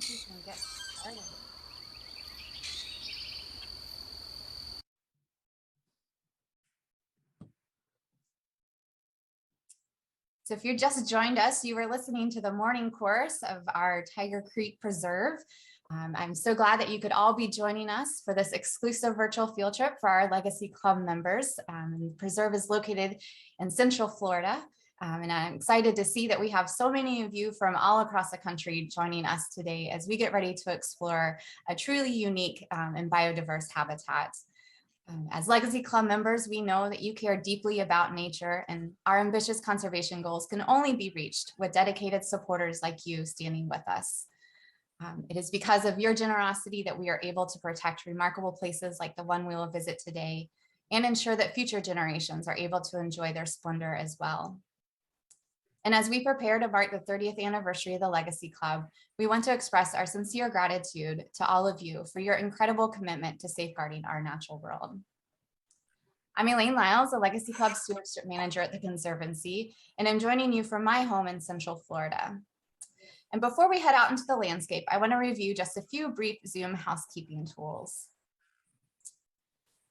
think we can get started. So if you just joined us, you were listening to the morning course of our Tiger Creek Preserve. I'm so glad that you could all be joining us for this exclusive virtual field trip for our Legacy Club members. The preserve is located in Central Florida. And I'm excited to see that we have so many of you from all across the country joining us today as we get ready to explore a truly unique and biodiverse habitat. As Legacy Club members, we know that you care deeply about nature, and our ambitious conservation goals can only be reached with dedicated supporters like you standing with us. It is because of your generosity that we are able to protect remarkable places like the one we will visit today and ensure that future generations are able to enjoy their splendor as well. And as we prepare to mark the 30th anniversary of the Legacy Club, we want to express our sincere gratitude to all of you for your incredible commitment to safeguarding our natural world. I'm Elaine Lyles, a Legacy Club Stewardship Manager at the Conservancy, and I'm joining you from my home in Central Florida. And before we head out into the landscape, I want to review just a few brief Zoom housekeeping tools.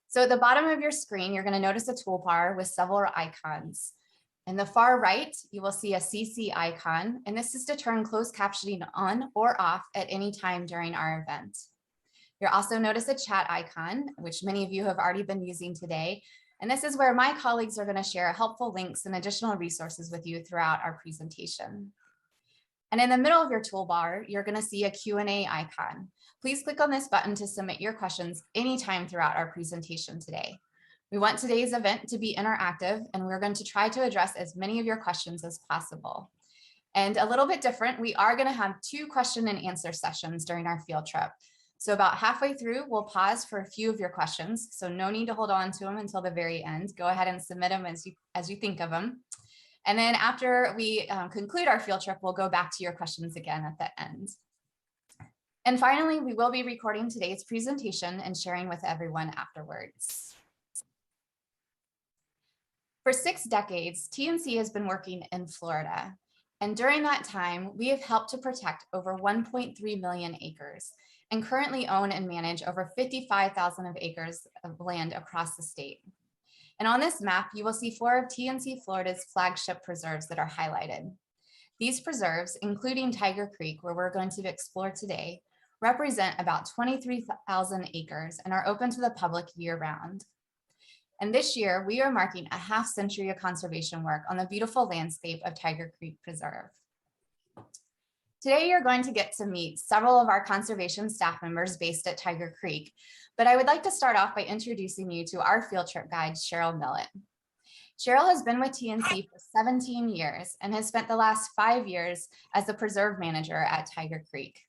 So at the bottom of your screen, you're going to notice a toolbar with several icons. In the far right, you will see a CC icon, and this is to turn closed captioning on or off at any time during our event. You'll also notice a chat icon, which many of you have already been using today, and this is where my colleagues are going to share helpful links and additional resources with you throughout our presentation. And in the middle of your toolbar, you're going to see a Q&A icon. Please click on this button to submit your questions anytime throughout our presentation today. We want today's event to be interactive, and we're going to try to address as many of your questions as possible. And a little bit different, we are going to have 2 question and answer sessions during our field trip. So about halfway through, we'll pause for a few of your questions. So no need to hold on to them until the very end. Go ahead and submit them as you think of them. And then after we conclude our field trip, we'll go back to your questions again at the end. And finally, we will be recording today's presentation and sharing with everyone afterwards. For 6 decades, TNC has been working in Florida. And during that time, we have helped to protect over 1.3 million acres and currently own and manage over 55,000 of acres of land across the state. And on this map, you will see 4 of TNC Florida's flagship preserves that are highlighted. These preserves, including Tiger Creek, where we're going to explore today, represent about 23,000 acres and are open to the public year-round. And this year, we are marking a half-century of conservation work on the beautiful landscape of Tiger Creek Preserve. Today, you're going to get to meet several of our conservation staff members based at Tiger Creek, but I would like to start off by introducing you to our field trip guide, Cheryl Millett. Cheryl has been with TNC for 17 years and has spent the last 5 years as the preserve manager at Tiger Creek.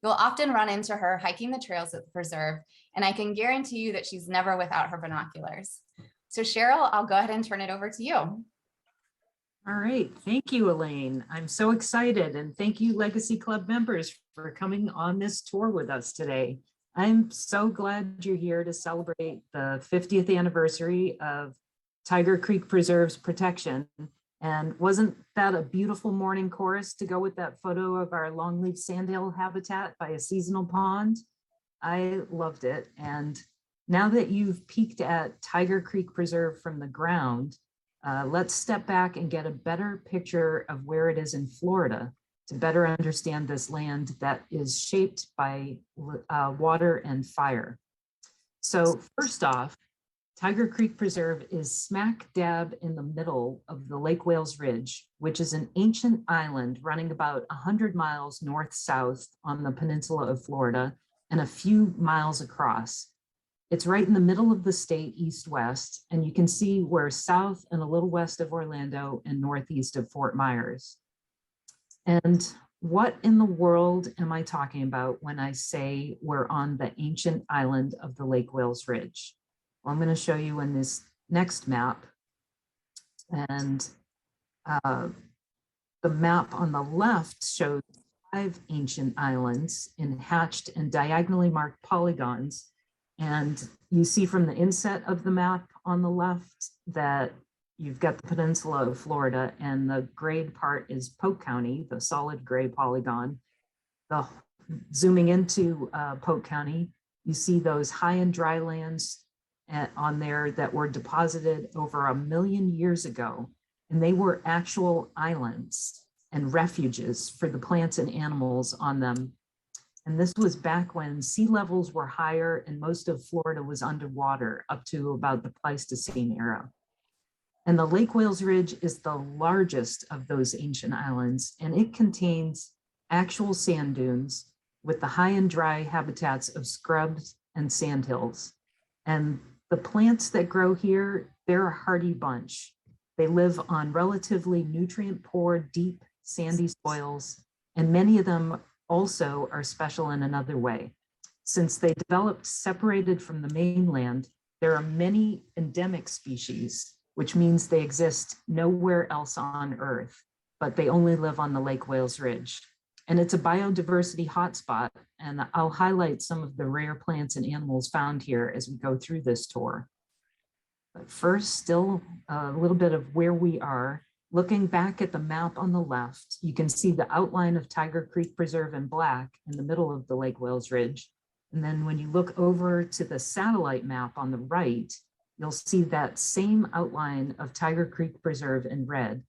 You'll often run into her hiking the trails at the preserve, and I can guarantee you that she's never without her binoculars. So Cheryl, I'll go ahead and turn it over to you. All right, thank you, Elaine. I'm so excited, and thank you, Legacy Club members, for coming on this tour with us today. I'm so glad you're here to celebrate the 50th anniversary of Tiger Creek Preserve's protection. And wasn't that a beautiful morning chorus to go with that photo of our longleaf sandhill habitat by a seasonal pond? I loved it. And now that you've peeked at Tiger Creek Preserve from the ground, let's step back and get a better picture of where it is in Florida to better understand this land that is shaped by water and fire. So first off, Tiger Creek Preserve is smack dab in the middle of the Lake Wales Ridge, which is an ancient island running about 100 miles north-south on the peninsula of Florida and a few miles across. It's right in the middle of the state, east-west, and you can see we're south and a little west of Orlando and northeast of Fort Myers. And what in the world am I talking about when I say we're on the ancient island of the Lake Wales Ridge? Well, I'm going to show you in this next map. And the map on the left shows 5 ancient islands in hatched and diagonally marked polygons. And you see from the inset of the map on the left that you've got the peninsula of Florida, and the grayed part is Polk County, the solid gray polygon. The zooming into Polk County, you see those high and dry lands on there that were deposited over 1 million years ago. And they were actual islands and refuges for the plants and animals on them. And this was back when sea levels were higher and most of Florida was underwater up to about the Pleistocene era. And the Lake Wales Ridge is the largest of those ancient islands, and it contains actual sand dunes with the high and dry habitats of scrubs and sandhills. And the plants that grow here, they're a hardy bunch. They live on relatively nutrient-poor, deep, sandy soils, and many of them also are special in another way. Since they developed separated from the mainland, there are many endemic species, which means they exist nowhere else on Earth, but they only live on the Lake Wales Ridge. And it's a biodiversity hotspot, and I'll highlight some of the rare plants and animals found here as we go through this tour. But first, still a little bit of where we are. Looking back at the map on the left, you can see the outline of Tiger Creek Preserve in black in the middle of the Lake Wales Ridge. And then when you look over to the satellite map on the right, you'll see that same outline of Tiger Creek Preserve in red.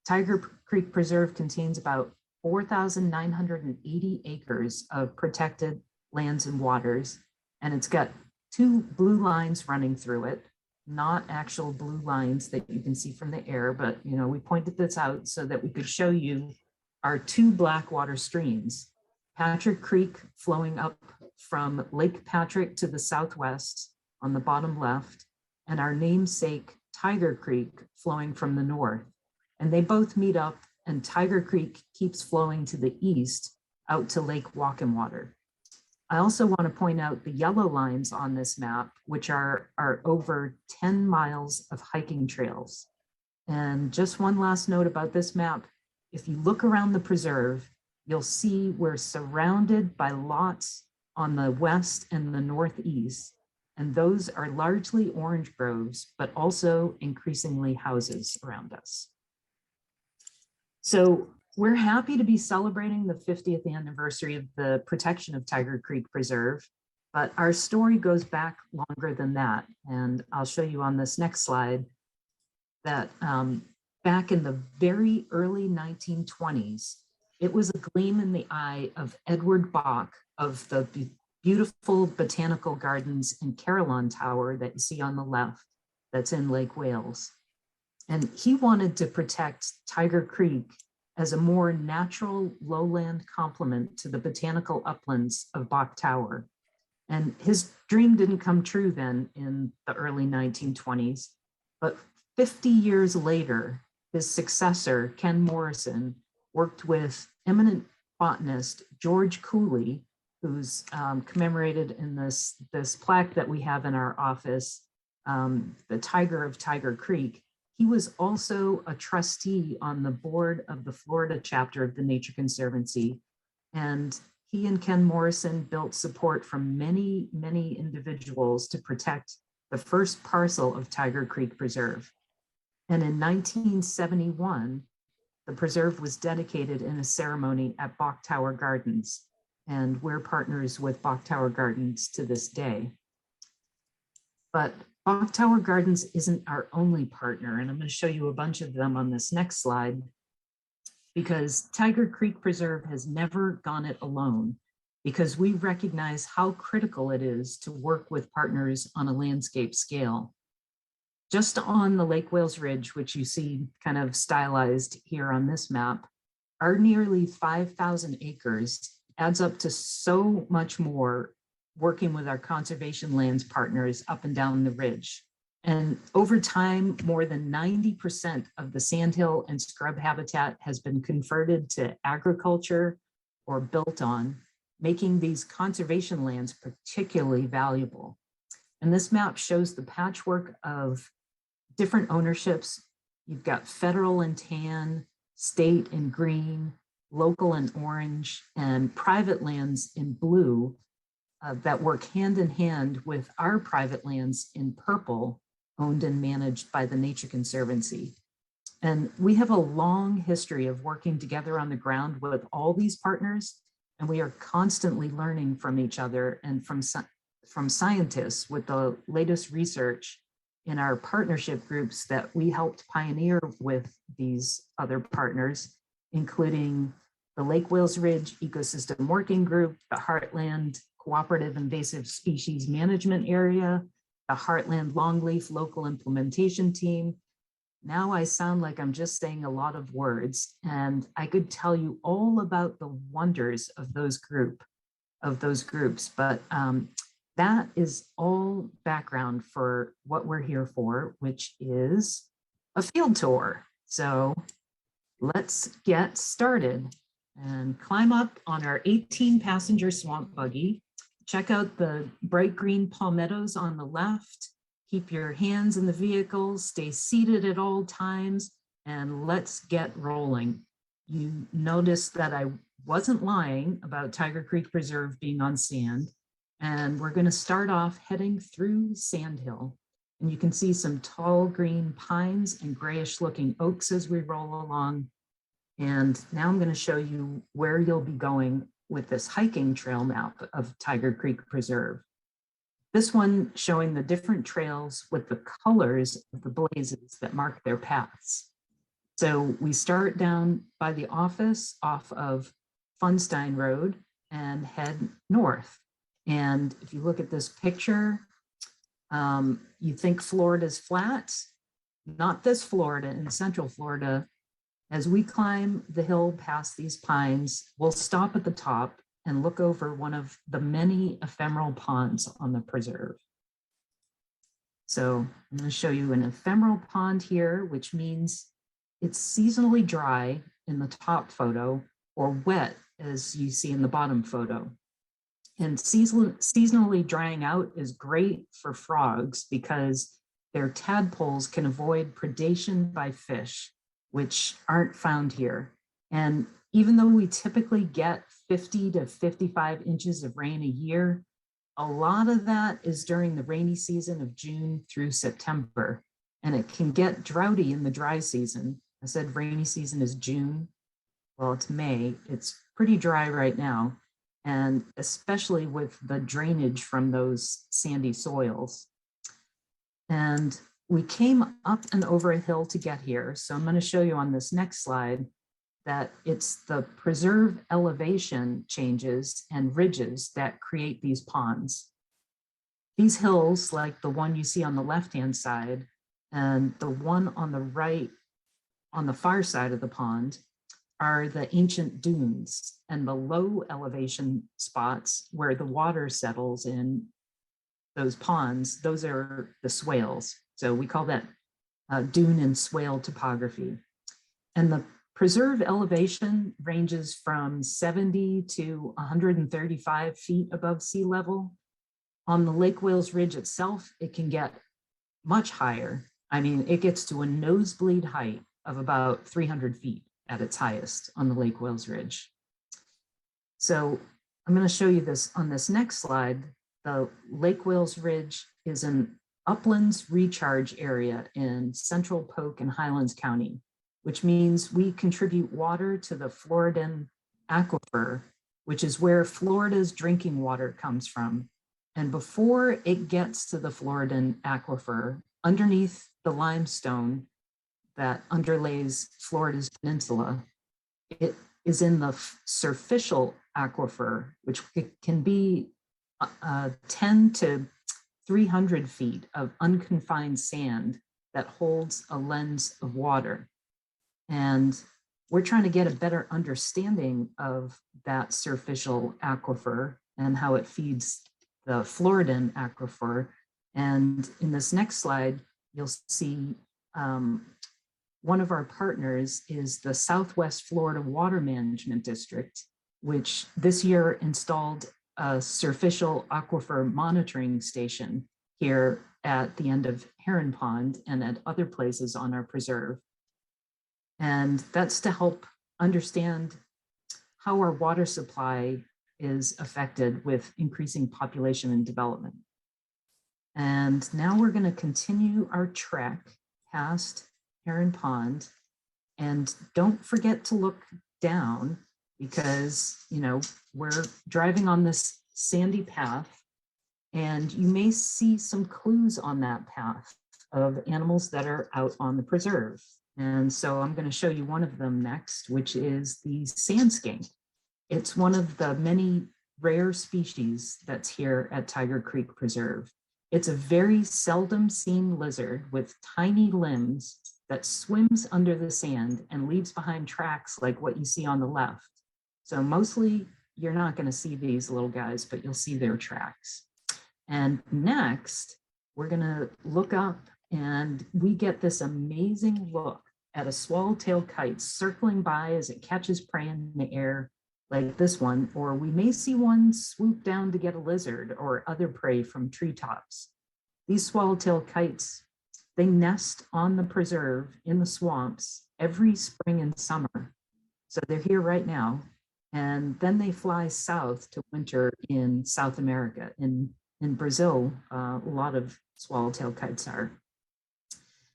Tiger Creek Preserve contains about 4,980 acres of protected lands and waters, and it's got 2 blue lines running through it, not actual blue lines that you can see from the air, but we pointed this out so that we could show you our 2 blackwater streams. Patrick Creek flowing up from Lake Patrick to the southwest on the bottom left, and our namesake Tiger Creek flowing from the north. And they both meet up, and Tiger Creek keeps flowing to the east out to Lake Walkenwater. I also want to point out the yellow lines on this map, which are over 10 miles of hiking trails. And just one last note about this map, if you look around the preserve, you'll see we're surrounded by lots on the west and the northeast, and those are largely orange groves, but also increasingly houses around us. So we're happy to be celebrating the 50th anniversary of the protection of Tiger Creek Preserve, but our story goes back longer than that. And I'll show you on this next slide that back in the very early 1920s, it was a gleam in the eye of Edward Bach of the beautiful botanical gardens in Carillon Tower that you see on the left, that's in Lake Wales. And he wanted to protect Tiger Creek as a more natural lowland complement to the botanical uplands of Bach Tower. And his dream didn't come true then in the early 1920s, but 50 years later, his successor, Ken Morrison, worked with eminent botanist George Cooley, who's commemorated in this plaque that we have in our office, the Tiger of Tiger Creek. He was also a trustee on the board of the Florida chapter of the Nature Conservancy. And he and Ken Morrison built support from many, many individuals to protect the first parcel of Tiger Creek Preserve. And in 1971, the preserve was dedicated in a ceremony at Bach Tower Gardens. And we're partners with Bach Tower Gardens to this day. But Bach Tower Gardens isn't our only partner, and I'm going to show you a bunch of them on this next slide, because Tiger Creek Preserve has never gone it alone, because we recognize how critical it is to work with partners on a landscape scale. Just on the Lake Wales Ridge, which you see kind of stylized here on this map, our nearly 5,000 acres adds up to so much more working with our conservation lands partners up and down the ridge. And over time, more than 90% of the sandhill and scrub habitat has been converted to agriculture or built on, making these conservation lands particularly valuable. And this map shows the patchwork of different ownerships. You've got federal and tan, state and green, local and orange, and private lands in blue that work hand in hand with our private lands in purple, owned and managed by the Nature Conservancy. And we have a long history of working together on the ground with all these partners, And we are constantly learning from each other and from scientists with the latest research in our partnership groups that we helped pioneer with these other partners, including the Lake Wales Ridge Ecosystem Working Group, the Heartland Cooperative Invasive Species Management Area, the Heartland Longleaf Local Implementation Team. Now I sound like I'm just saying a lot of words, and I could tell you all about the wonders of those groups, but that is all background for what we're here for, which is a field tour. So let's get started and climb up on our 18-passenger swamp buggy. Check out the bright green palmettos on the left. Keep your hands in the vehicle, stay seated at all times, and let's get rolling. You notice that I wasn't lying about Tiger Creek Preserve being on sand, and we're going to start off heading through Sand Hill. And you can see some tall green pines and grayish looking oaks as we roll along. And now I'm going to show you where you'll be going with this hiking trail map of Tiger Creek Preserve. This one showing the different trails with the colors of the blazes that mark their paths. So we start down by the office off of Funstein Road and head north. And if you look at this picture, you think Florida's flat. Not this Florida, in Central Florida. As we climb the hill past these pines, we'll stop at the top and look over one of the many ephemeral ponds on the preserve. So I'm going to show you an ephemeral pond here, which means it's seasonally dry in the top photo or wet, as you see in the bottom photo. And seasonally drying out is great for frogs because their tadpoles can avoid predation by fish, which aren't found here. And even though we typically get 50 to 55 inches of rain a year, a lot of that is during the rainy season of June through September, and it can get droughty in the dry season. I said rainy season is June. Well, it's May. It's pretty dry right now, and especially with the drainage from those sandy soils. And we came up and over a hill to get here. So I'm going to show you on this next slide that it's the preserve elevation changes and ridges that create these ponds. These hills, like the one you see on the left-hand side and the one on the right, on the far side of the pond, are the ancient dunes, and the low elevation spots where the water settles in those ponds, those are the swales. So we call that dune and swale topography. And the preserve elevation ranges from 70 to 135 feet above sea level. On the Lake Wales Ridge itself, it can get much higher. I mean, it gets to a nosebleed height of about 300 feet at its highest on the Lake Wales Ridge. So I'm going to show you this on this next slide. The Lake Wales Ridge is an uplands recharge area in Central Polk and Highlands County, which means we contribute water to the Floridan aquifer, which is where Florida's drinking water comes from. And before it gets to the Floridan aquifer, underneath the limestone that underlays Florida's peninsula, it is in the surficial aquifer, which can be 10 to 300 feet of unconfined sand that holds a lens of water. And we're trying to get a better understanding of that surficial aquifer and how it feeds the Floridan aquifer. And in this next slide, you'll see one of our partners is the Southwest Florida Water Management District, which this year installed a surficial aquifer monitoring station here at the end of Heron Pond and at other places on our preserve. And that's to help understand how our water supply is affected with increasing population and development. And now we're going to continue our trek past Heron Pond. And don't forget to look down, because, we're driving on this sandy path and you may see some clues on that path of animals that are out on the preserve. And so I'm going to show you one of them next, which is the sand skink. It's one of the many rare species that's here at Tiger Creek Preserve. It's a very seldom seen lizard with tiny limbs that swims under the sand and leaves behind tracks like what you see on the left. So mostly you're not going to see these little guys, but you'll see their tracks. And next, we're going to look up and we get this amazing look at a swallowtail kite circling by as it catches prey in the air like this one, or we may see one swoop down to get a lizard or other prey from treetops. These swallowtail kites, they nest on the preserve in the swamps every spring and summer. So they're here right now. And then they fly south to winter in South America. In Brazil, a lot of swallowtail kites are.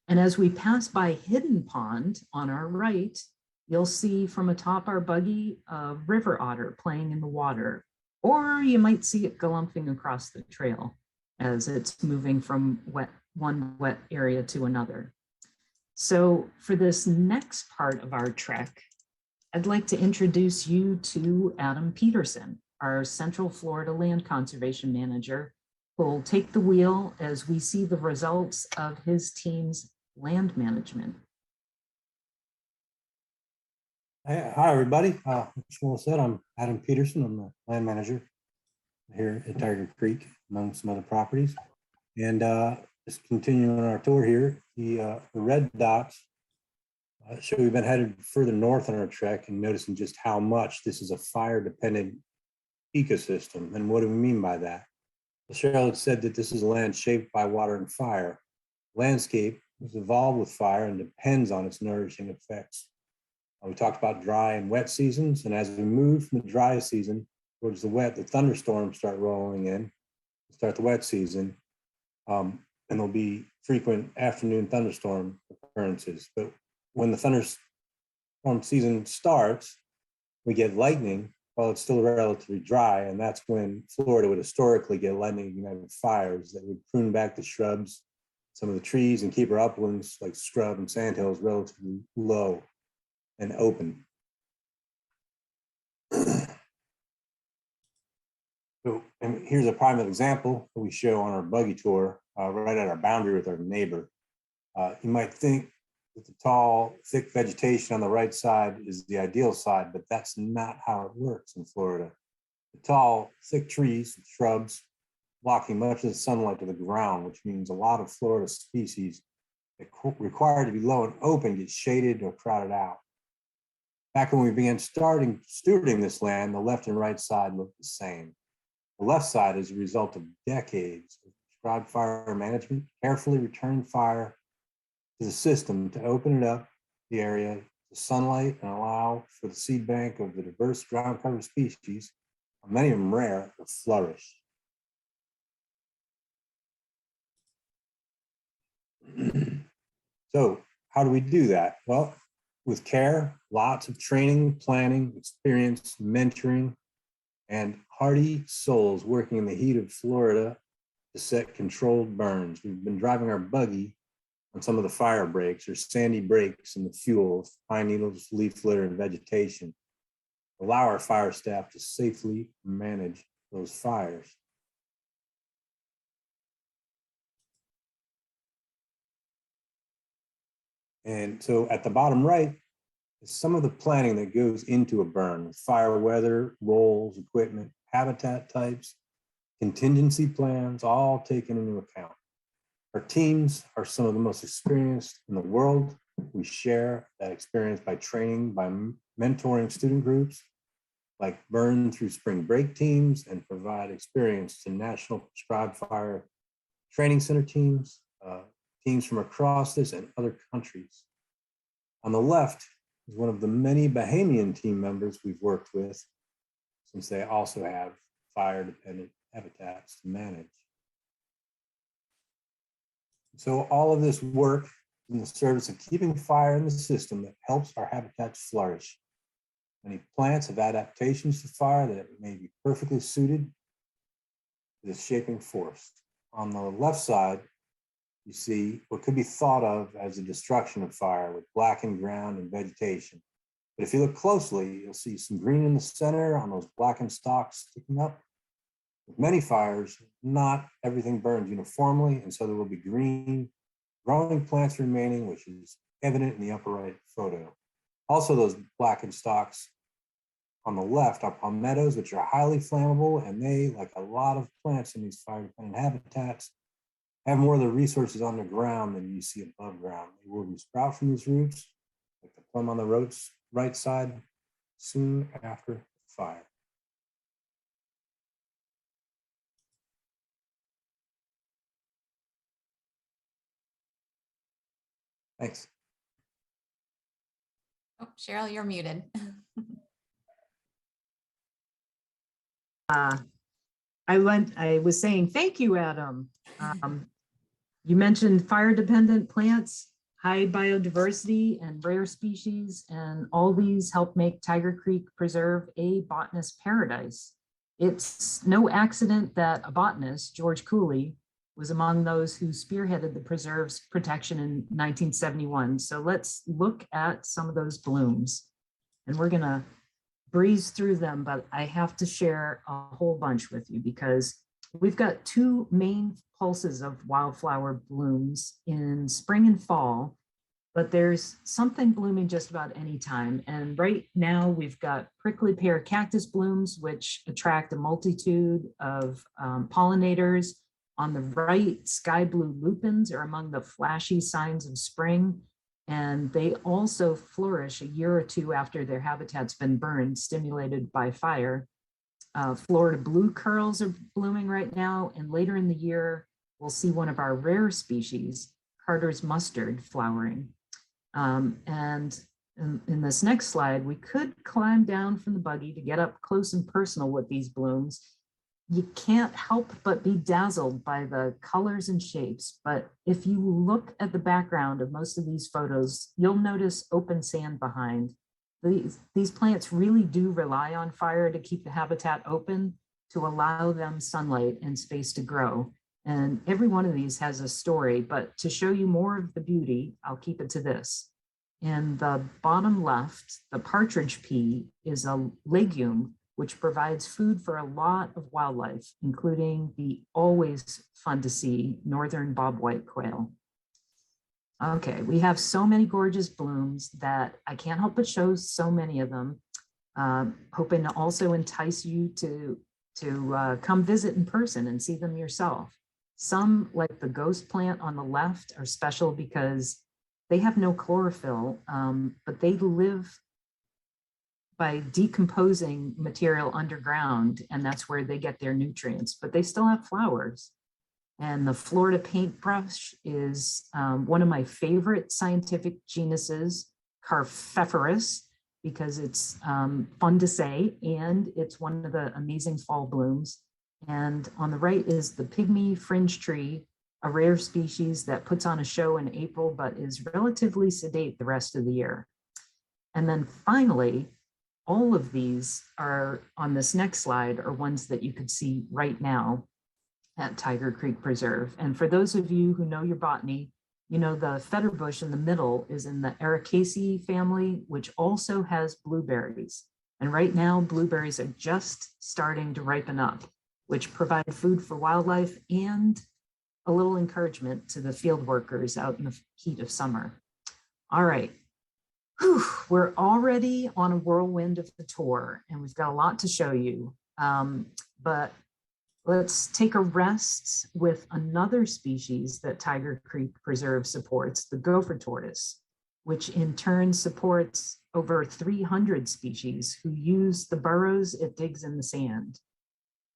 And as we pass by Hidden Pond on our right, you'll see from atop our buggy a river otter playing in the water, or you might see it galumphing across the trail as it's moving from one wet area to another. So for this next part of our trek, I'd like to introduce you to Adam Peterson, our Central Florida Land Conservation Manager, who will take the wheel as we see the results of his team's land management. Hi, everybody. As Shmuel said, I'm Adam Peterson. I'm the land manager here at Tiger Creek, among some other properties. And just continuing our tour here, the red dots show we've been headed further north on our trek and noticing just how much this is a fire-dependent ecosystem. And what do we mean by that? Well, Charlotte said that this is a land shaped by water and fire. Landscape was evolved with fire and depends on its nourishing effects. We talked about dry and wet seasons, and as we move from the dry season towards the wet, the thunderstorms start rolling in, start the wet season, and there'll be frequent afternoon thunderstorm occurrences. But when the thunderstorm season starts, we get lightning while it's still relatively dry, and that's when Florida would historically get lightning-ignited fires that would prune back the shrubs, some of the trees, and keep our uplands like scrub and sandhills relatively low and open. So, and here's a prime example that we show on our buggy tour, right at our boundary with our neighbor. You might think that the tall, thick vegetation on the right side is the ideal side, but that's not how it works in Florida. The tall, thick trees and shrubs blocking much of the sunlight to the ground, which means a lot of Florida species that require to be low and open get shaded or crowded out. Back when we began stewarding this land, the left and right side looked the same. The left side is a result of decades of prescribed fire management, carefully returning fire to the system to open it up, the area, to sunlight, and allow for the seed bank of the diverse ground cover species, many of them rare, to flourish. So how do we do that? Well, with care, lots of training, planning, experience, mentoring, and hardy souls working in the heat of Florida to set controlled burns. We've been driving our buggy on some of the fire breaks or sandy breaks in the fuel of pine needles, leaf litter, and vegetation. Allow our fire staff to safely manage those fires. And so at the bottom right is some of the planning that goes into a burn with fire weather, roles, equipment, habitat types, contingency plans, all taken into account. Our teams are some of the most experienced in the world. We share that experience by training, by mentoring student groups, like burn through spring break teams, and provide experience to national prescribed fire training center teams, teams from across this and other countries. On the left is one of the many Bahamian team members we've worked with, since they also have fire-dependent habitats to manage. So all of this work in the service of keeping fire in the system that helps our habitats flourish. Many plants have adaptations to fire that may be perfectly suited to this shaping force. On the left side, you see what could be thought of as the destruction of fire with blackened ground and vegetation. But if you look closely, you'll see some green in the center on those blackened stalks sticking up. With many fires, not everything burns uniformly, and so there will be green growing plants remaining, which is evident in the upper right photo. Also, those blackened stalks on the left are palmettos, which are highly flammable, and they, like a lot of plants in these fire-dependent habitats, have more of the resources on the ground than you see above ground. They will sprout from these roots, like the plum on the right side, soon after the fire. Thanks. Oh, Cheryl, you're muted. I was saying, thank you, Adam. You mentioned fire dependent plants, high biodiversity and rare species, and all these help make Tiger Creek Preserve a botanist paradise. It's no accident that a botanist, George Cooley, was among those who spearheaded the preserve's protection in 1971. So let's look at some of those blooms, and we're gonna breeze through them, but I have to share a whole bunch with you because we've got two main pulses of wildflower blooms in spring and fall, but there's something blooming just about any time. And right now we've got prickly pear cactus blooms, which attract a multitude of pollinators. On the right, sky blue lupins are among the flashy signs of spring. And they also flourish a year or two after their habitat's been burned, stimulated by fire. Florida blue curls are blooming right now, and later in the year, we'll see one of our rare species, Carter's mustard, flowering. And in this next slide, we could climb down from the buggy to get up close and personal with these blooms. You can't help but be dazzled by the colors and shapes. But if you look at the background of most of these photos, you'll notice open sand behind. These plants really do rely on fire to keep the habitat open, to allow them sunlight and space to grow. And every one of these has a story, but to show you more of the beauty, I'll keep it to this. In the bottom left, the partridge pea is a legume which provides food for a lot of wildlife, including the always fun to see northern bobwhite quail. Okay, we have so many gorgeous blooms that I can't help but show so many of them, hoping to also entice you to come visit in person and see them yourself. Some, like the ghost plant on the left, are special because they have no chlorophyll, but they live by decomposing material underground, and that's where they get their nutrients, but they still have flowers. And the Florida paintbrush is one of my favorite scientific genuses, Carphephorus, because it's fun to say, and it's one of the amazing fall blooms. And on the right is the pygmy fringe tree, a rare species that puts on a show in April, but is relatively sedate the rest of the year. And then finally, all of these are on this next slide are ones that you could see right now at Tiger Creek Preserve. And for those of you who know your botany, you know the feather bush in the middle is in the Ericaceae family, which also has blueberries. And right now, blueberries are just starting to ripen up, which provide food for wildlife and a little encouragement to the field workers out in the heat of summer. All right. Whew, we're already on a whirlwind of the tour, and we've got a lot to show you. But let's take a rest with another species that Tiger Creek Preserve supports, the gopher tortoise, which in turn supports over 300 species who use the burrows it digs in the sand.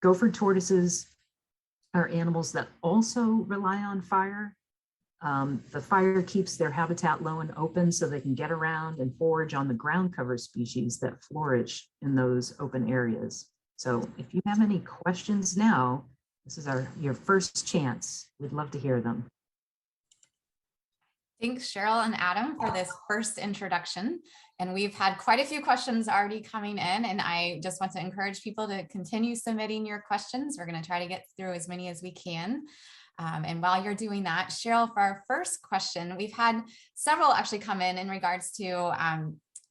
Gopher tortoises are animals that also rely on fire. The fire keeps their habitat low and open so they can get around and forage on the ground cover species that flourish in those open areas. So if you have any questions now, this is your first chance. We'd love to hear them. Thanks, Cheryl and Adam, for this first introduction. And we've had quite a few questions already coming in, and I just want to encourage people to continue submitting your questions. We're going to try to get through as many as we can. And while you're doing that, Cheryl, for our first question, we've had several actually come in regards to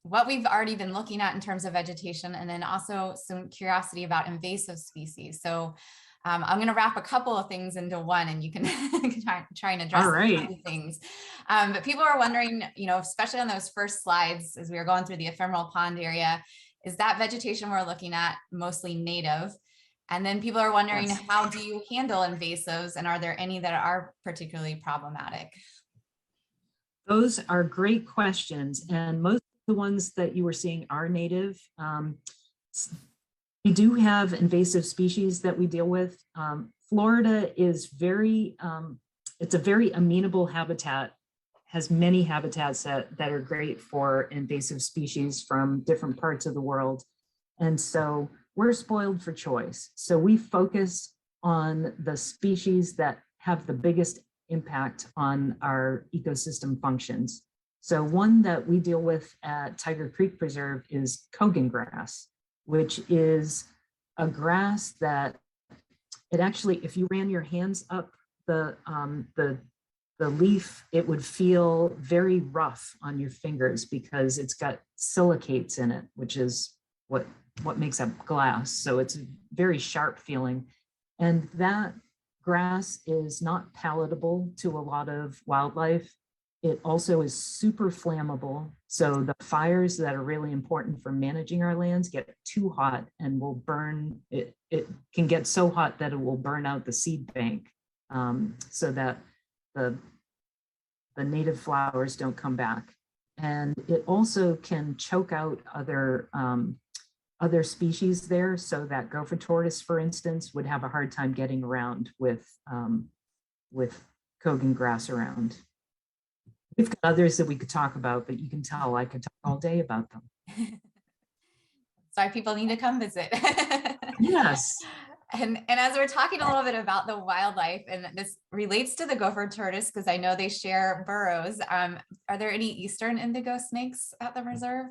what we've already been looking at in terms of vegetation, and then also some curiosity about invasive species. So I'm going to wrap a couple of things into one, and you can try and address All right. a few things. But people are wondering, you know, especially on those first slides, as we were going through the ephemeral pond area, is that vegetation we're looking at mostly native? And then people are wondering, Yes. how do you handle invasives, and are there any that are particularly problematic? Those are great questions, and most of the ones that you were seeing are native. We do have invasive species that we deal with. Florida is it's a very amenable habitat, has many habitats that are great for invasive species from different parts of the world. And so we're spoiled for choice. So we focus on the species that have the biggest impact on our ecosystem functions. So one that we deal with at Tiger Creek Preserve is Kogan grass, which is a grass that it actually, if you ran your hands up the leaf, it would feel very rough on your fingers because it's got silicates in it, which is what makes up glass. So it's very sharp feeling. And that grass is not palatable to a lot of wildlife. It also is super flammable. So the fires that are really important for managing our lands get too hot and will burn. It can get so hot that it will burn out the seed bank, so that the native flowers don't come back. And it also can choke out other species there, so that gopher tortoise, for instance, would have a hard time getting around with Kogan grass around. We've got others that we could talk about, but you can tell I could talk all day about them. Sorry, people need to come visit. Yes. And as we're talking a little bit about the wildlife, and this relates to the gopher tortoise because I know they share burrows. Are there any eastern indigo snakes at the reserve?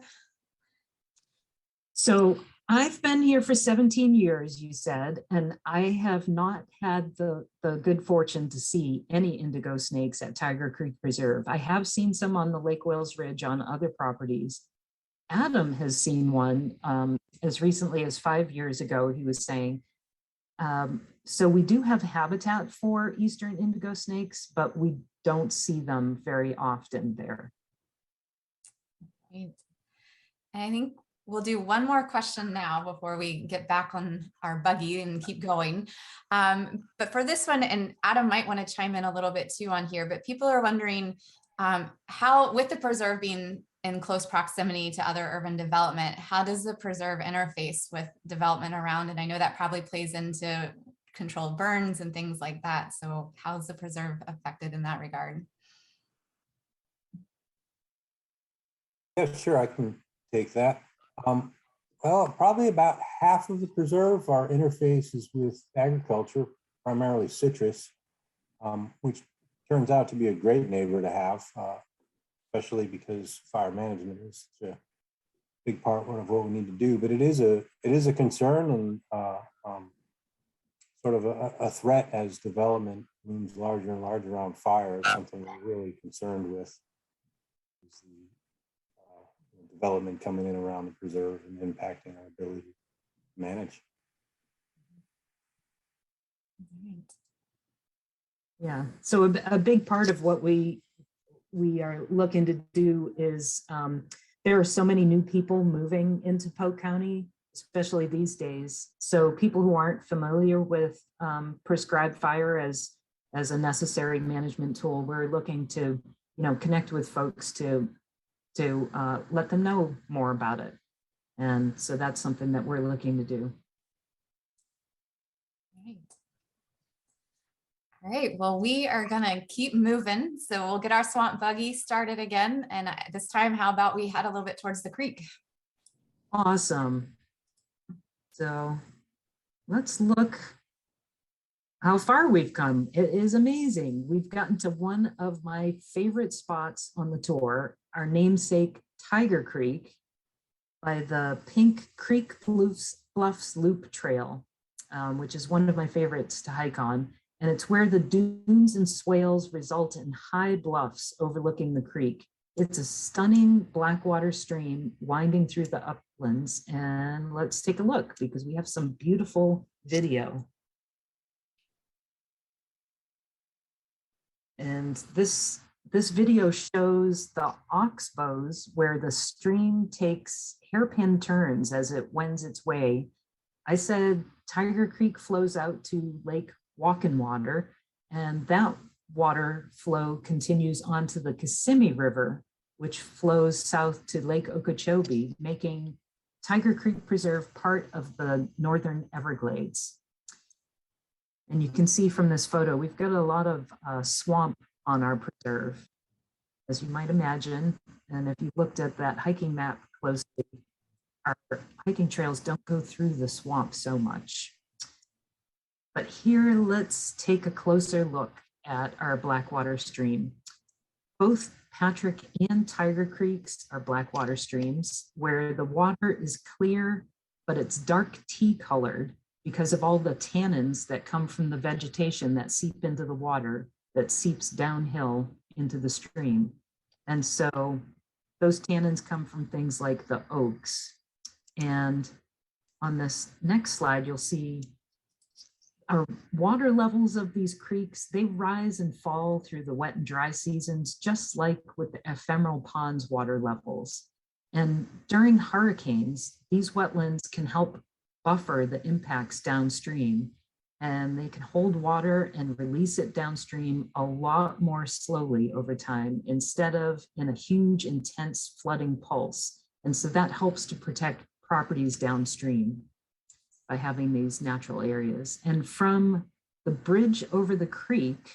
So I've been here for 17 years, you said, and I have not had the good fortune to see any indigo snakes at Tiger Creek Preserve. I have seen some on the Lake Wales Ridge on other properties. Adam has seen one as recently as 5 years ago, he was saying. So we do have habitat for eastern indigo snakes, but we don't see them very often there. Right. And I think we'll do one more question now before we get back on our buggy and keep going. But for this one, and Adam might want to chime in a little bit too on here, but people are wondering how, with the preserve being in close proximity to other urban development, how does the preserve interface with development around? And I know that probably plays into controlled burns and things like that. So how's the preserve affected in that regard? Yeah, sure, I can take that. Well, probably about half of the preserve, our interface is with agriculture, primarily citrus, which turns out to be a great neighbor to have, especially because fire management is such a big part of what we need to do. But it is a concern and sort of a threat as development looms larger and larger on fire. Is something we're really concerned with. Is the development coming in around the preserve and impacting our ability to manage. Yeah, so a big part of what we are looking to do is there are so many new people moving into Polk County, especially these days. So people who aren't familiar with prescribed fire as a necessary management tool, we're looking to connect with folks to let them know more about it. And so that's something that we're looking to do. Right. All right, well, we are gonna keep moving. So we'll get our swamp buggy started again. And this time, how about we head a little bit towards the creek? Awesome. So let's look how far we've come. It is amazing. We've gotten to one of my favorite spots on the tour, our namesake Tiger Creek by the Pink Creek Bluffs Loop Trail, which is one of my favorites to hike on. And it's where the dunes and swales result in high bluffs overlooking the creek. It's a stunning blackwater stream winding through the uplands. And let's take a look because we have some beautiful video. And this video shows the oxbows where the stream takes hairpin turns as it wends its way. I said Tiger Creek flows out to Lake Walkenwater, and that water flow continues onto the Kissimmee River, which flows south to Lake Okeechobee, making Tiger Creek Preserve part of the Northern Everglades. And you can see from this photo, we've got a lot of swamp on our preserve, as you might imagine. And if you looked at that hiking map closely, our hiking trails don't go through the swamp so much. But here, let's take a closer look at our Blackwater stream. Both Patrick and Tiger Creeks are Blackwater streams where the water is clear, but it's dark tea colored because of all the tannins that come from the vegetation that seep into the water that seeps downhill into the stream. And so those tannins come from things like the oaks. And on this next slide, you'll see our water levels of these creeks, they rise and fall through the wet and dry seasons, just like with the ephemeral ponds water levels. And during hurricanes, these wetlands can help buffer the impacts downstream, and they can hold water and release it downstream a lot more slowly over time instead of in a huge, intense flooding pulse. And so that helps to protect properties downstream by having these natural areas. And from the bridge over the creek,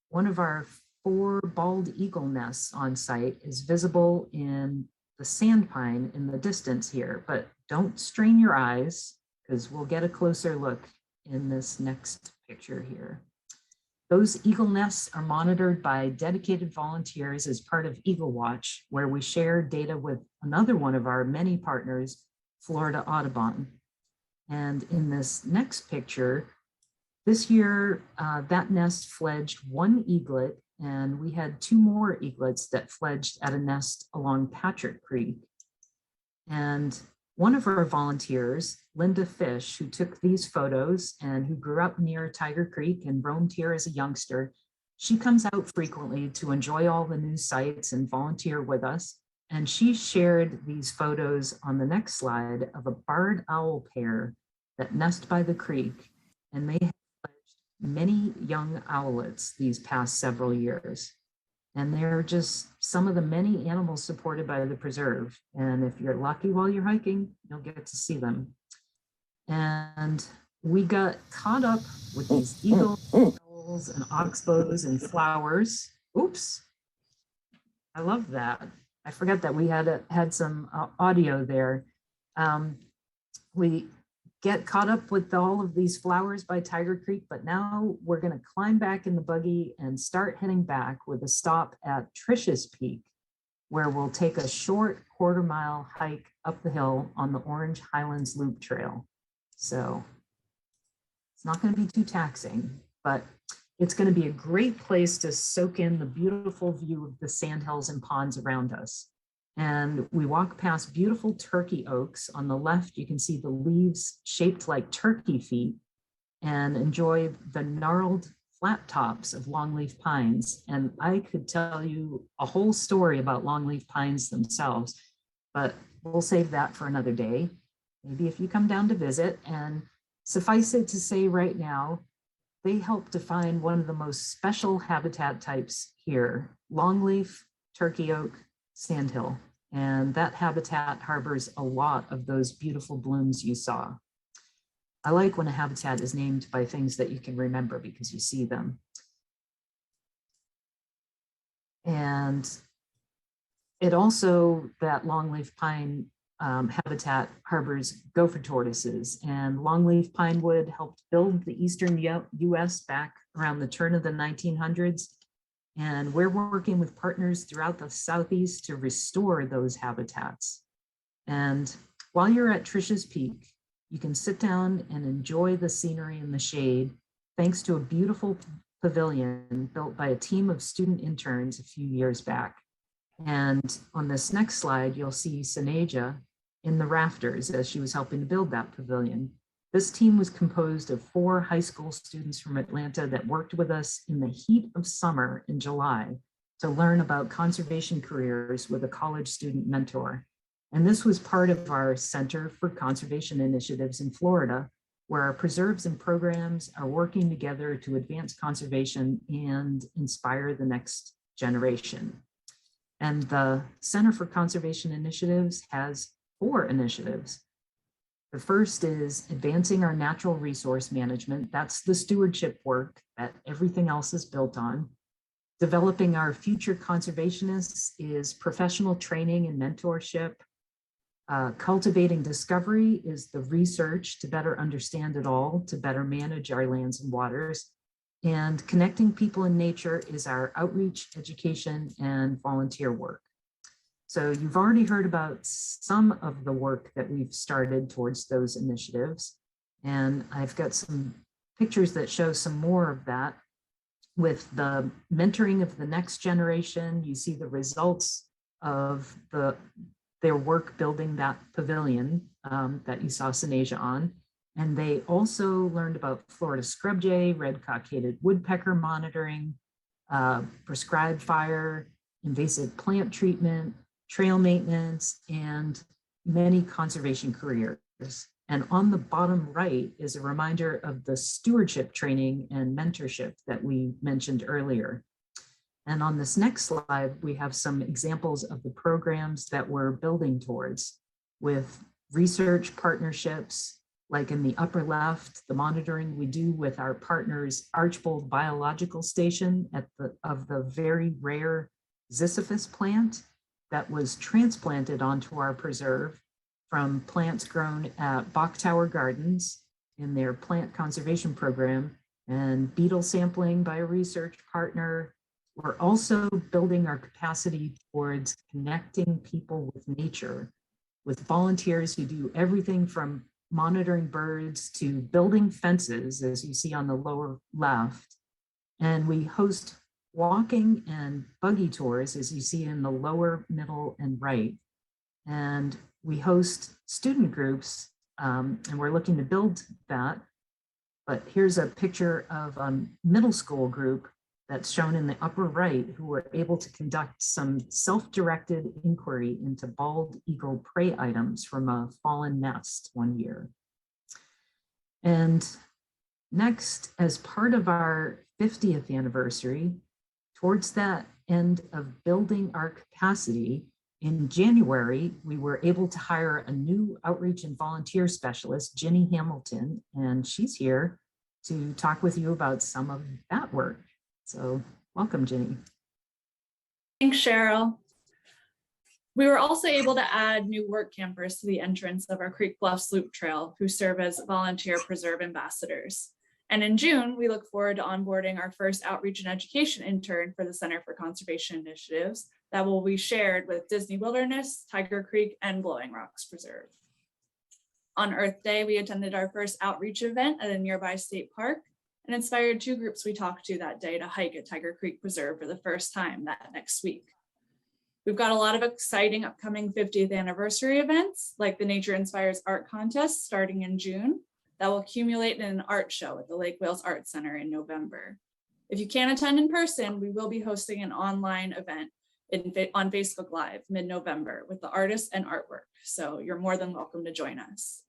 one of our 4 bald eagle nests on site is visible in the sand pine in the distance here, but don't strain your eyes because we'll get a closer look in this next picture here. Those eagle nests are monitored by dedicated volunteers as part of Eagle Watch, where we share data with another one of our many partners, Florida Audubon. And in this next picture, this year, that nest fledged 1 eaglet, and we had 2 more eaglets that fledged at a nest along Patrick Creek. And one of our volunteers, Linda Fish, who took these photos and who grew up near Tiger Creek and roamed here as a youngster, she comes out frequently to enjoy all the new sights and volunteer with us. And she shared these photos on the next slide of a barred owl pair that nest by the creek, and they have fledged many young owlets these past several years. And they're just some of the many animals supported by the preserve. And if you're lucky while you're hiking, you'll get to see them. And we got caught up with these eagles, owls, and oxbows and flowers. Oops, I love that. I forgot that we had some audio there. We get caught up with all of these flowers by Tiger Creek, but now we're going to climb back in the buggy and start heading back with a stop at Trish's Peak, where we'll take a short 1/4 mile hike up the hill on the Orange Highlands Loop Trail. So it's not going to be too taxing, but it's going to be a great place to soak in the beautiful view of the sandhills and ponds around us. And we walk past beautiful turkey oaks. On the left, you can see the leaves shaped like turkey feet, and enjoy the gnarled flat tops of longleaf pines. And I could tell you a whole story about longleaf pines themselves, but we'll save that for another day. Maybe if you come down to visit. And suffice it to say right now, they help define one of the most special habitat types here: longleaf, turkey oak, sandhill. And that habitat harbors a lot of those beautiful blooms you saw. I like when a habitat is named by things that you can remember because you see them. And it also, that longleaf pine habitat harbors gopher tortoises, and longleaf pinewood helped build the eastern US back around the turn of the 1900s. And we're working with partners throughout the Southeast to restore those habitats. And while you're at Trisha's Peak, you can sit down and enjoy the scenery in the shade, thanks to a beautiful pavilion built by a team of student interns a few years back. And on this next slide, you'll see Saneja in the rafters as she was helping to build that pavilion. This team was composed of 4 high school students from Atlanta that worked with us in the heat of summer in July to learn about conservation careers with a college student mentor. And this was part of our Center for Conservation Initiatives in Florida, where our preserves and programs are working together to advance conservation and inspire the next generation. And the Center for Conservation Initiatives has 4 initiatives. The first is advancing our natural resource management. That's the stewardship work that everything else is built on. Developing our future conservationists is professional training and mentorship. Cultivating discovery is the research to better understand it all, to better manage our lands and waters. And connecting people in nature is our outreach, education, and volunteer work. So you've already heard about some of the work that we've started towards those initiatives. And I've got some pictures that show some more of that. With the mentoring of the next generation, you see the results of their work building that pavilion that you saw Saneja on. And they also learned about Florida scrub jay, red cockaded woodpecker monitoring, prescribed fire, invasive plant treatment, trail maintenance, and many conservation careers. And on the bottom right is a reminder of the stewardship training and mentorship that we mentioned earlier. And on this next slide, we have some examples of the programs that we're building towards with research partnerships, like in the upper left, the monitoring we do with our partners, Archbold Biological Station of the very rare Ziziphus plant that was transplanted onto our preserve from plants grown at Bach Tower Gardens in their plant conservation program, and beetle sampling by a research partner. We're also building our capacity towards connecting people with nature, with volunteers who do everything from monitoring birds to building fences, as you see on the lower left. And we host walking and buggy tours, as you see in the lower, middle, and right. And we host student groups, and we're looking to build that. But here's a picture of a middle school group that's shown in the upper right, who were able to conduct some self-directed inquiry into bald eagle prey items from a fallen nest one year. And next, as part of our 50th anniversary, towards that end of building our capacity, in January, we were able to hire a new outreach and volunteer specialist, Ginny Hamilton, and she's here to talk with you about some of that work. So welcome, Ginny. Thanks, Cheryl. We were also able to add new work campers to the entrance of our Creek Bluffs Loop Trail, who serve as volunteer preserve ambassadors. And in June, we look forward to onboarding our first outreach and education intern for the Center for Conservation Initiatives that will be shared with Disney Wilderness, Tiger Creek, and Blowing Rocks Preserve. On Earth Day, we attended our first outreach event at a nearby state park and inspired 2 groups we talked to that day to hike at Tiger Creek Preserve for the first time that next week. We've got a lot of exciting upcoming 50th anniversary events, like the Nature Inspires Art Contest starting in June, that will accumulate in an art show at the Lake Wales Art Center in November. If you can't attend in person, we will be hosting an online event on Facebook Live mid-November with the artists and artwork. So you're more than welcome to join us.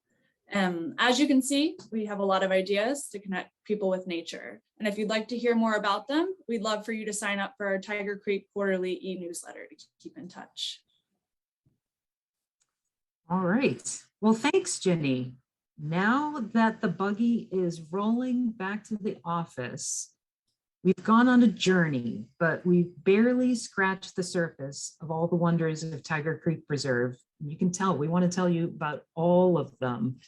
As you can see, we have a lot of ideas to connect people with nature. And if you'd like to hear more about them, we'd love for you to sign up for our Tiger Creek quarterly e-newsletter to keep in touch. All right. Well, thanks, Jenny. Now that the buggy is rolling back to the office, We've gone on a journey, but we've barely scratched the surface of all the wonders of Tiger Creek Preserve. You can tell, we want to tell you about all of them.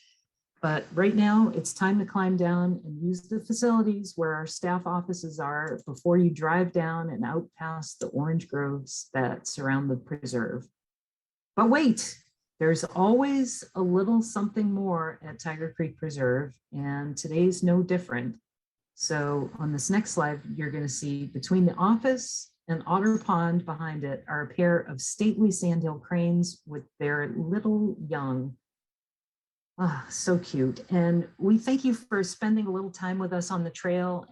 But right now, it's time to climb down and use the facilities where our staff offices are before you drive down and out past the orange groves that surround the preserve. But wait, there's always a little something more at Tiger Creek Preserve, and today's no different. So on this next slide, you're going to see between the office and Otter Pond behind it are a pair of stately sandhill cranes with their little young. Ah, so cute. And we thank you for spending a little time with us on the trail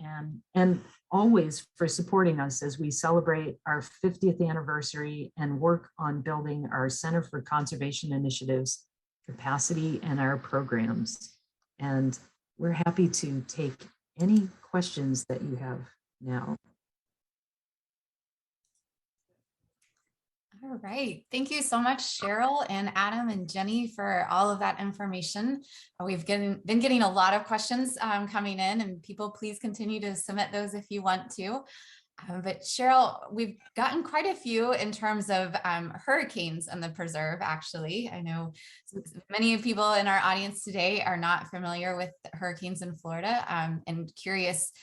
and always for supporting us as we celebrate our 50th anniversary and work on building our Center for Conservation Initiatives capacity and our programs. And we're happy to take any questions that you have now. All right. Thank you so much, Cheryl and Adam and Jenny, for all of that information. We've been getting a lot of questions coming in, and people, please continue to submit those if you want to. But Cheryl, we've gotten quite a few in terms of hurricanes in the preserve, actually. I know many people in our audience today are not familiar with hurricanes in Florida, and curious,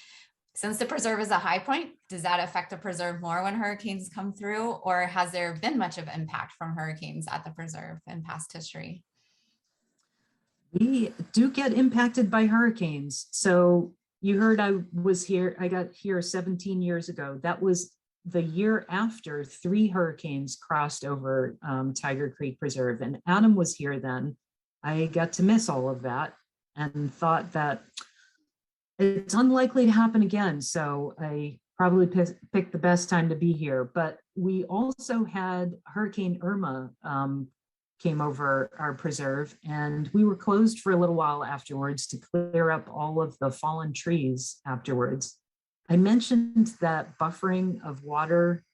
since the preserve is a high point, does that affect the preserve more when hurricanes come through, or has there been much of impact from hurricanes at the preserve in past history? We do get impacted by hurricanes. So you heard I got here 17 years ago. That was the year after 3 hurricanes crossed over Tiger Creek Preserve, and Adam was here then. I got to miss all of that and thought that it's unlikely to happen again. So I probably picked the best time to be here. But we also had Hurricane Irma came over our preserve, and we were closed for a little while afterwards to clear up all of the fallen trees afterwards. I mentioned that buffering of water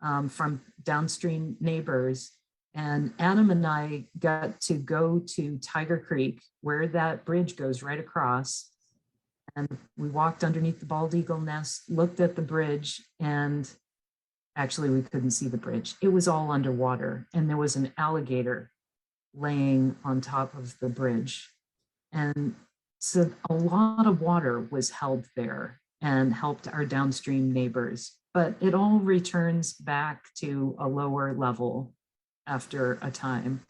from downstream neighbors, and Adam and I got to go to Tiger Creek, where that bridge goes right across. And we walked underneath the bald eagle nest, looked at the bridge, and actually we couldn't see the bridge. It was all underwater, and there was an alligator laying on top of the bridge. And so a lot of water was held there and helped our downstream neighbors, but it all returns back to a lower level after a time.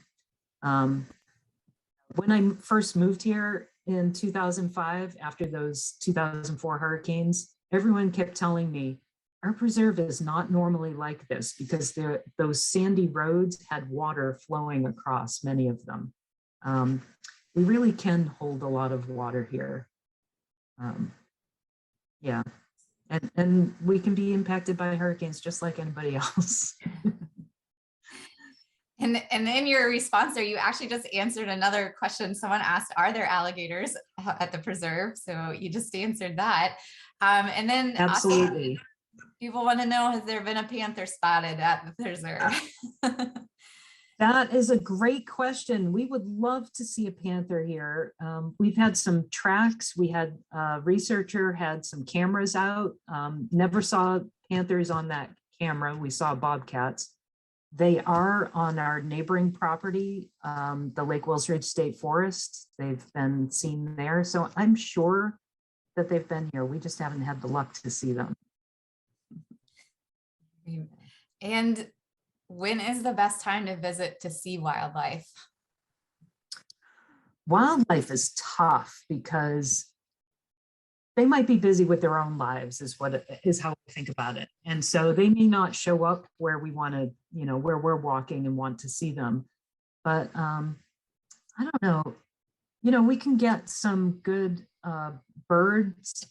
When I first moved here in 2005, after those 2004 hurricanes, everyone kept telling me, our preserve is not normally like this, because those sandy roads had water flowing across many of them. We really can hold a lot of water here. Yeah, and we can be impacted by hurricanes just like anybody else. And in your response there, you actually just answered another question. Someone asked, are there alligators at the preserve? So you just answered that. And then Absolutely. Also, people want to know, has there been a panther spotted at the preserve? That is a great question. We would love to see a panther here. We've had some tracks. We had a researcher had some cameras out. Never saw panthers on that camera. We saw bobcats. They are on our neighboring property, the Lake Wells Ridge State Forest. They've been seen there. So I'm sure that they've been here. We just haven't had the luck to see them. And when is the best time to visit to see wildlife? Wildlife is tough because they might be busy with their own lives, is how I think about it. And so they may not show up where we want to, where we're walking and want to see them. But I don't know, we can get some good birds.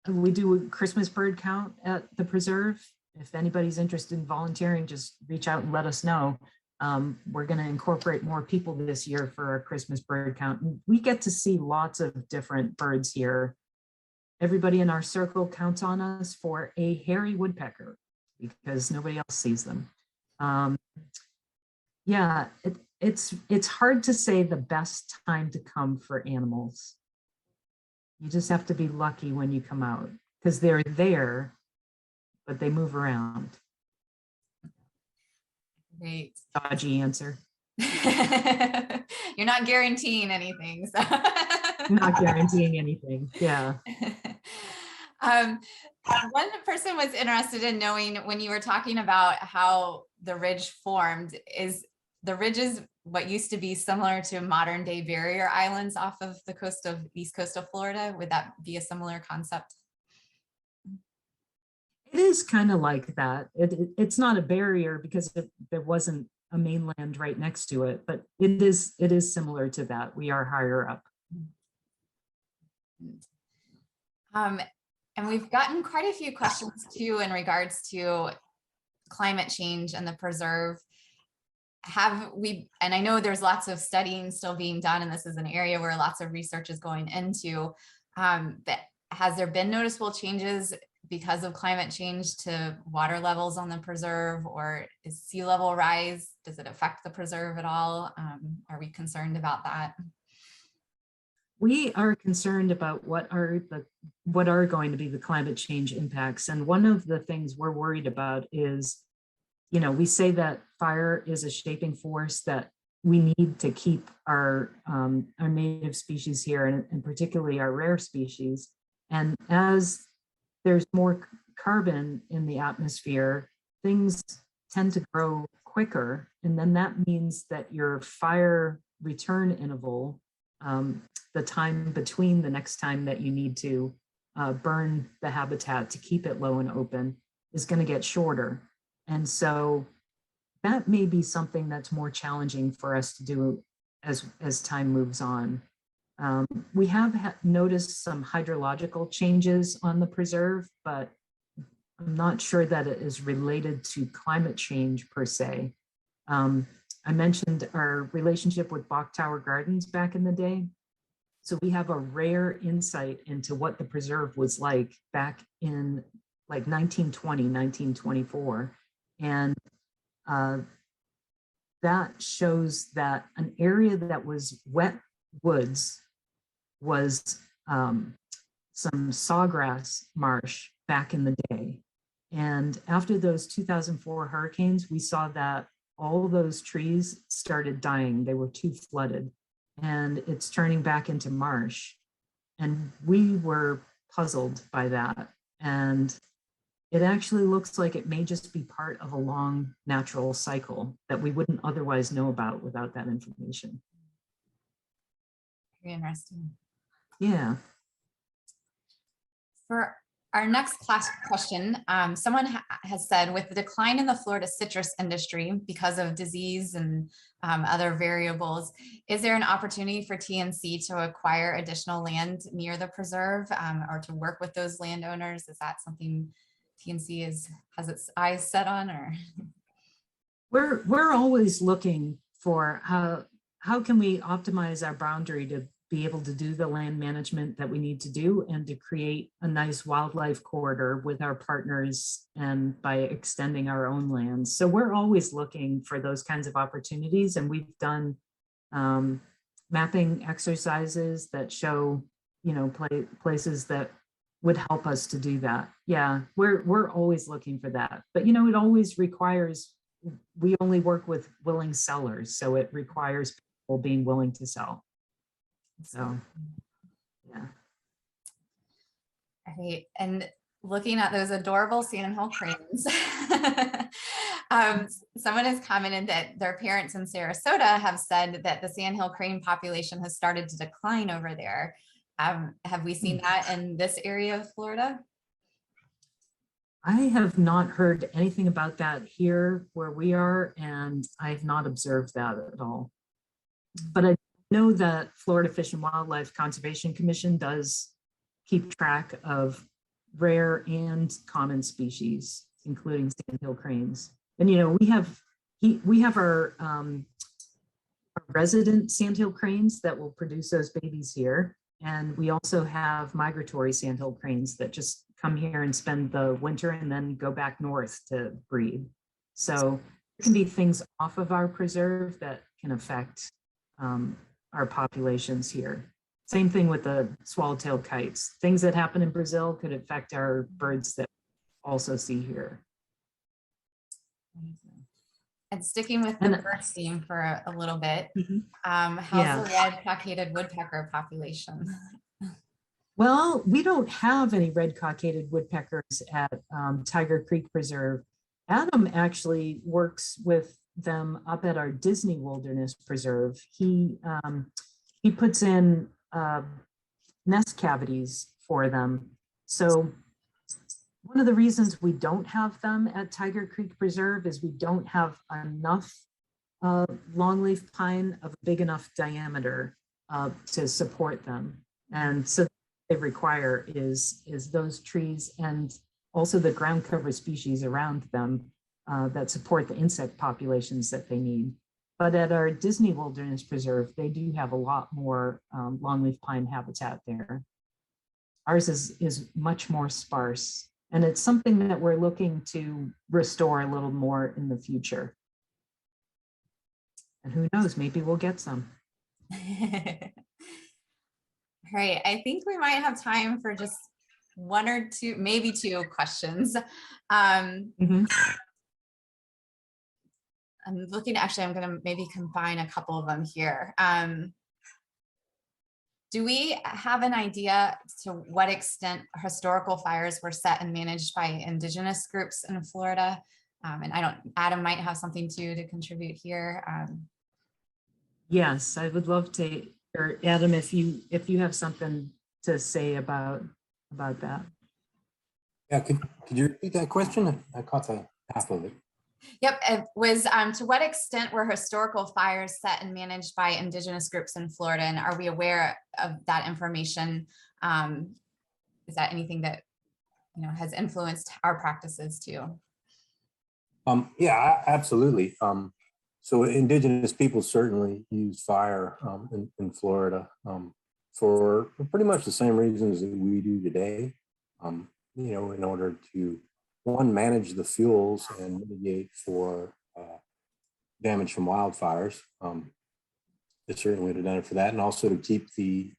We do a Christmas bird count at the preserve. If anybody's interested in volunteering, just reach out and let us know. We're going to incorporate more people this year for our Christmas bird count. And we get to see lots of different birds here. Everybody in our circle counts on us for a hairy woodpecker because nobody else sees them. Yeah, it's hard to say the best time to come for animals. You just have to be lucky when you come out, because they're there, but they move around. Great. Dodgy answer. You're not guaranteeing anything. So. Not guaranteeing anything. Yeah. One person was interested in knowing, when you were talking about how the ridge formed, is the ridges what used to be similar to modern day barrier islands off of the east coast of Florida? Would that be a similar concept? It is kind of like that. It's not a barrier because there wasn't a mainland right next to it, but it is similar to that. We are higher up. And we've gotten quite a few questions too in regards to climate change and the preserve. And I know there's lots of studying still being done, and this is an area where lots of research is going into, but has there been noticeable changes because of climate change to water levels on the preserve, or is sea level rise? Does it affect the preserve at all? Are we concerned about that? We are concerned about what are going to be the climate change impacts. And one of the things we're worried about is, we say that fire is a shaping force that we need to keep our native species here, and particularly our rare species. And as there's more carbon in the atmosphere, things tend to grow quicker. And then that means that your fire return interval, the time between the next time that you need to burn the habitat to keep it low and open, is going to get shorter. And so that may be something that's more challenging for us to do as time moves on. We have noticed some hydrological changes on the preserve, but I'm not sure that it is related to climate change per se. I mentioned our relationship with Bok Tower Gardens back in the day. So we have a rare insight into what the preserve was like back in like 1920, 1924. And that shows that an area that was wet woods was some sawgrass marsh back in the day. And after those 2004 hurricanes, we saw that all those trees started dying. They were too flooded, and it's turning back into marsh. And we were puzzled by that. And it actually looks like it may just be part of a long natural cycle that we wouldn't otherwise know about without that information. Very interesting. Yeah. For our next class question, someone has said, with the decline in the Florida citrus industry because of disease and other variables, is there an opportunity for TNC to acquire additional land near the preserve, or to work with those landowners? Is that something TNC has its eyes set on? Or we're always looking for how can we optimize our boundary to be able to do the land management that we need to do, and to create a nice wildlife corridor with our partners and by extending our own lands. So we're always looking for those kinds of opportunities, and we've done mapping exercises that show, places that would help us to do that. Yeah, we're always looking for that. But it always requires, we only work with willing sellers, so it requires people being willing to sell. So, yeah. Right. And looking at those adorable sandhill cranes, someone has commented that their parents in Sarasota have said that the sandhill crane population has started to decline over there. Have we seen that in this area of Florida? I have not heard anything about that here where we are, and I've not observed that at all. But I know that Florida Fish and Wildlife Conservation Commission does keep track of rare and common species, including sandhill cranes. And we have our resident sandhill cranes that will produce those babies here, and we also have migratory sandhill cranes that just come here and spend the winter and then go back north to breed. So there can be things off of our preserve that can affect our populations here. Same thing with the swallowtail kites. Things that happen in Brazil could affect our birds that we also see here. And sticking with the And- bird theme for a little bit, Mhm. how's Yeah. the red cockaded woodpecker population? Well, we don't have any red cockaded woodpeckers at Tiger Creek Preserve. Adam actually works with them up at our Disney Wilderness Preserve. He puts in nest cavities for them. So one of the reasons we don't have them at Tiger Creek Preserve is we don't have enough longleaf pine of a big enough diameter to support them. And so they require is those trees and also the ground cover species around them that support the insect populations that they need. But at our Disney Wilderness Preserve, they do have a lot more longleaf pine habitat there. Ours is much more sparse, and it's something that we're looking to restore a little more in the future. And who knows, maybe we'll get some. All right, I think we might have time for just one or two, maybe two questions. Mhm. I'm looking, actually, I'm gonna maybe combine a couple of them here. Do we have an idea to what extent historical fires were set and managed by indigenous groups in Florida? And Adam might have something too to contribute here. Yes, I would love to, or Adam, if you have something to say about that. Yeah, could you repeat that question? I caught the half of it. Yep, it was to what extent were historical fires set and managed by indigenous groups in Florida? And are we aware of that information? Is that anything that has influenced our practices too? Yeah, absolutely. So indigenous people certainly use fire in Florida for pretty much the same reasons that we do today. In order to, one, manage the fuels and mitigate for damage from wildfires. They certainly would have done it for that, and also to keep the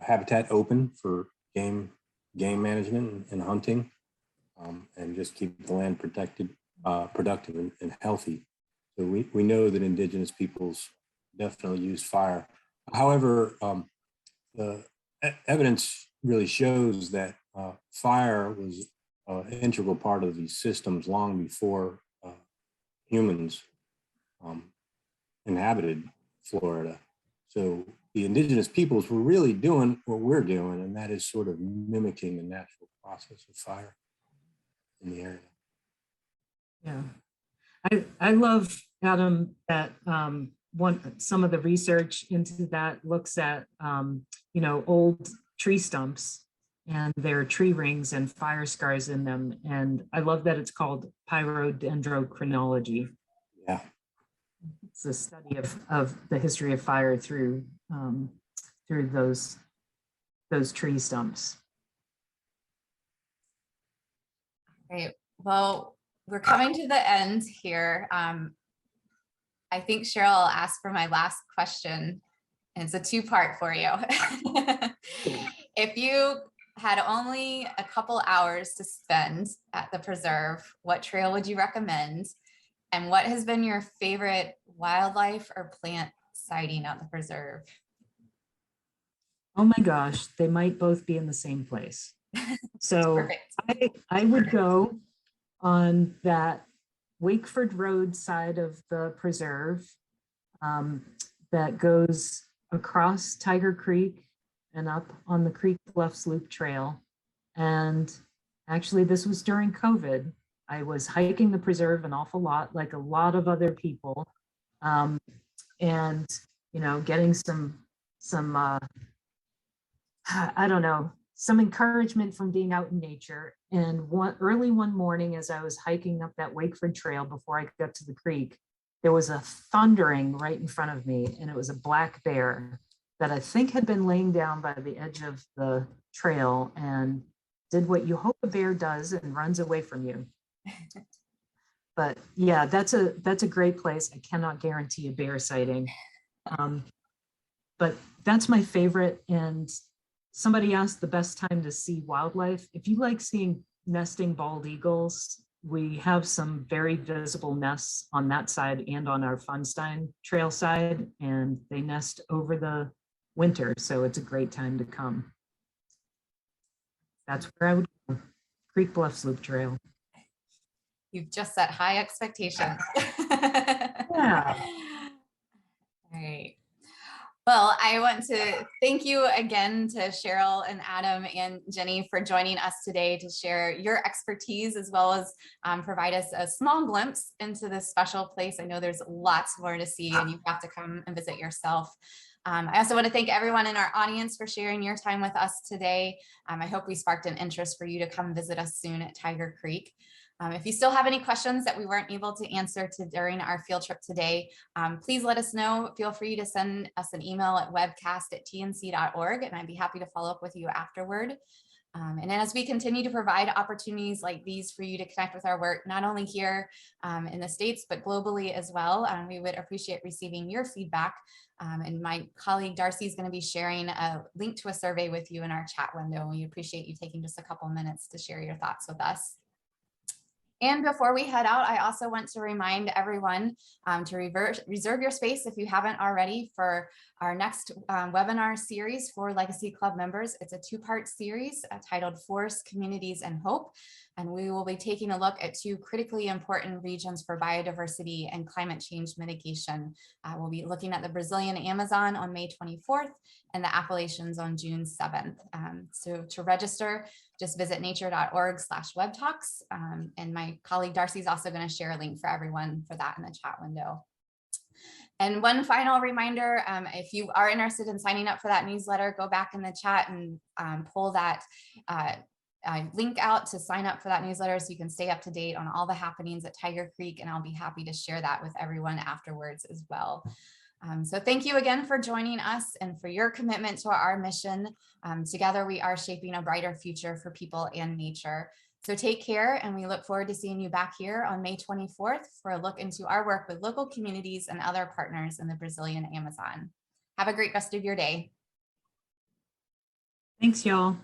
habitat open for game management and hunting, and just keep the land protected, productive and healthy. So we know that indigenous peoples definitely use fire. However, the evidence really shows that fire was an integral part of these systems long before humans inhabited Florida. So the indigenous peoples were really doing what we're doing, and that is sort of mimicking the natural process of fire in the area. Yeah, I love, Adam, that some of the research into that looks at old tree stumps and their tree rings and fire scars in them, and I love that it's called pyrodendrochronology. Yeah, it's the study of the history of fire through those tree stumps. Great. Well, we're coming to the end here. I think Cheryl will ask for my last question, and it's a two-part for you. If you had only a couple hours to spend at the preserve, what trail would you recommend? And what has been your favorite wildlife or plant sighting at the preserve? Oh my gosh, they might both be in the same place. So I would go on that Wakeford Road side of the preserve that goes across Tiger Creek and up on the Creek Bluffs Loop Trail. And actually, this was during COVID. I was hiking the preserve an awful lot, like a lot of other people, and getting some I don't know, some encouragement from being out in nature. And early one morning, as I was hiking up that Wakeford Trail before I got to the creek, there was a thundering right in front of me, and it was a black bear that I think had been laying down by the edge of the trail and did what you hope a bear does and runs away from you. But yeah, that's a great place. I cannot guarantee a bear sighting. but that's my favorite. And somebody asked the best time to see wildlife. If you like seeing nesting bald eagles, we have some very visible nests on that side and on our Funstein Trail side, and they nest over the winter. So it's a great time to come. That's where I would go. Creek Bluffs Loop Trail. You've just set high expectations. Yeah. All right. Well, I want to thank you again to Cheryl and Adam and Jenny for joining us today to share your expertise as well as provide us a small glimpse into this special place. I know there's lots more to see and you have to come and visit yourself. I also want to thank everyone in our audience for sharing your time with us today. I hope we sparked an interest for you to come visit us soon at Tiger Creek. If you still have any questions that we weren't able to answer during our field trip today, please let us know. Feel free to send us an email at webcast@tnc.org, and I'd be happy to follow up with you afterward. And as we continue to provide opportunities like these for you to connect with our work, not only here in the States, but globally as well, we would appreciate receiving your feedback. And my colleague Darcy is going to be sharing a link to a survey with you in our chat window. We appreciate you taking just a couple minutes to share your thoughts with us. And before we head out, I also want to remind everyone to reserve your space if you haven't already for our next webinar series for Legacy Club members. It's a two-part series titled Forests, Communities, and Hope. And we will be taking a look at two critically important regions for biodiversity and climate change mitigation. We'll be looking at the Brazilian Amazon on May 24th and the Appalachians on June 7th. So to register, just visit nature.org/webtalks. And my colleague Darcy is also going to share a link for everyone for that in the chat window. And one final reminder, if you are interested in signing up for that newsletter, go back in the chat and pull that link out to sign up for that newsletter so you can stay up to date on all the happenings at Tiger Creek, and I'll be happy to share that with everyone afterwards as well. So thank you again for joining us and for your commitment to our mission. Together we are shaping a brighter future for people and nature. So take care, and we look forward to seeing you back here on May 24th for a look into our work with local communities and other partners in the Brazilian Amazon. Have a great rest of your day. Thanks, y'all.